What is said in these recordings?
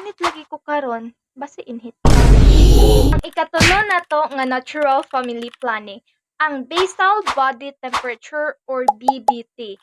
init lagi ko karon, basi inhit ka. Ang ikatulo na to nga natural family planning, ang basal body temperature or BBT.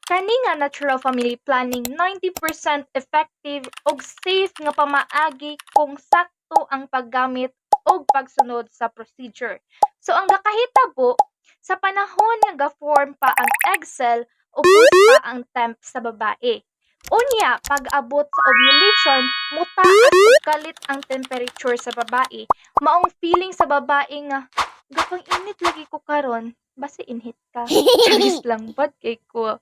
Kani nga natural family planning 90% effective ug safe nga pamaagi kung sakto ang paggamit og pagsunod sa procedure. So ang gakahitabo sa panahon nga ga-form pa ang egg cell ubos pa ang temp sa babae. Unya, pag-abot sa ovulation, mutaas ug kalit ang temperature sa babae. Maong feeling sa babae nga, gapang init lagi ko karon, basi inhit ka. Charis lang bad kay ko.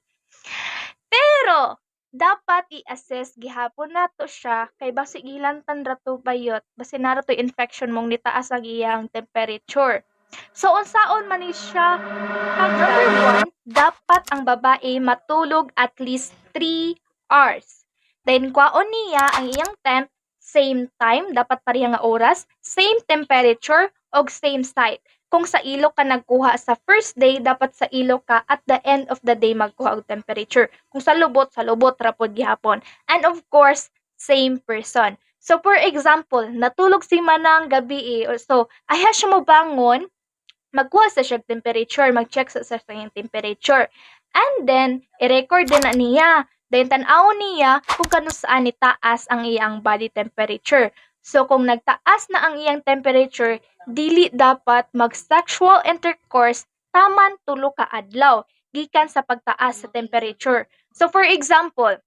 Pero dapat i-assess gihapon nato siya kay basi gilantan ra to bayot, basi nara to infection mong nitaas ang iyang temperature. So unsaon man ni siya? Number one, dapat ang babae matulog at least 3 hours. Then kwaon niya ang iyang temp, same time, dapat pareha nga oras, same temperature, og same site. Kung sa ilo ka nagkuha sa first day, dapat sa ilo ka at the end of the day magkuha og temperature. Kung sa lubot ra pod gihapon. And of course, same person. So for example, natulog si Manang gabi so ayaw siya mo bangon, magkuha sa siya temperature, mag-check sa iyang temperature. And then, i-record din na niya. Then, tan-awon niya kung kano saan nitaas ang iyang body temperature. So, kung nagtaas na ang iyang temperature, dili dapat mag-sexual intercourse taman 3 ka adlaw gikan sa pagtaas sa temperature. So, for example,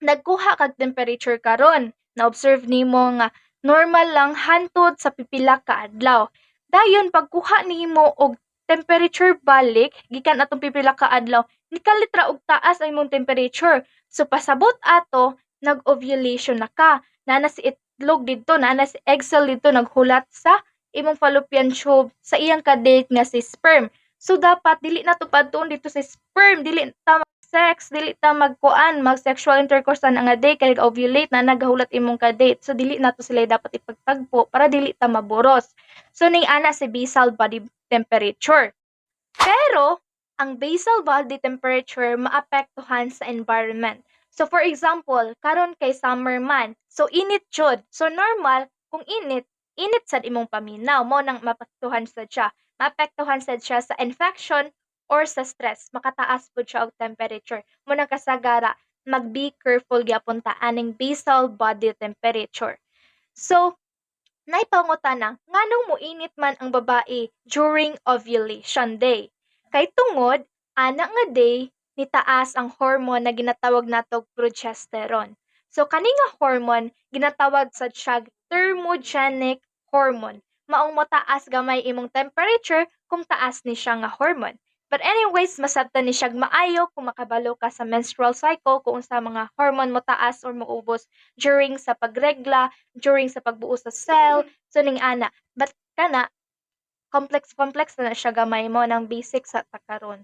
nagkuha kag temperature karon, na-observe nimo nga normal lang hantod sa pipila ka adlaw. Dayon pagkuha nimo og temperature balik gikan atong pipila ka adlaw, nikalit ra og taas ang imong temperature. So pasabot ato nag-ovulation na ka. Nana si itlog didto, nana si egg cell didto naghulat sa imong fallopian tube sa iyang kadate nga si sperm. So dapat dili na to padtuon dito sa sperm, dili ta sex, dili ta mag sexual intercourse na nga day kay ovulate na nagahulat imong ka-date. So dili nato sila dapat ipagtagpo para dili ta maboros. So ning ana si basal body temperature. Pero ang basal body temperature maapektuhan sa environment. So for example, karon kay summer man, so init jud. So normal kung init, init sad imong paminaw mo nang mapektuhan sad siya. Maapektuhan sad siya sa infection or sa stress, makataas pud siya og temperature. Muna kasagara, mag-be careful gyapon ta aning basal body temperature. So, naipangutana, nganong moinit man ang babae during ovulation day? Kay tungod, ana nga day, nitaas ang hormone na ginatawag natog progesterone. So, kani nga hormone, ginatawag sa siyag thermogenic hormone. Maong mataas gamay imong temperature kung taas ni siya nga hormone. But anyways, masabtan ni siya maayo kung makabalo ka sa menstrual cycle kung sa mga hormone mo taas or moubos during sa pagregla, during sa pagbuo sa cell, so ning ana. But kana, complex na siya gamay mo ng basic sa takaron.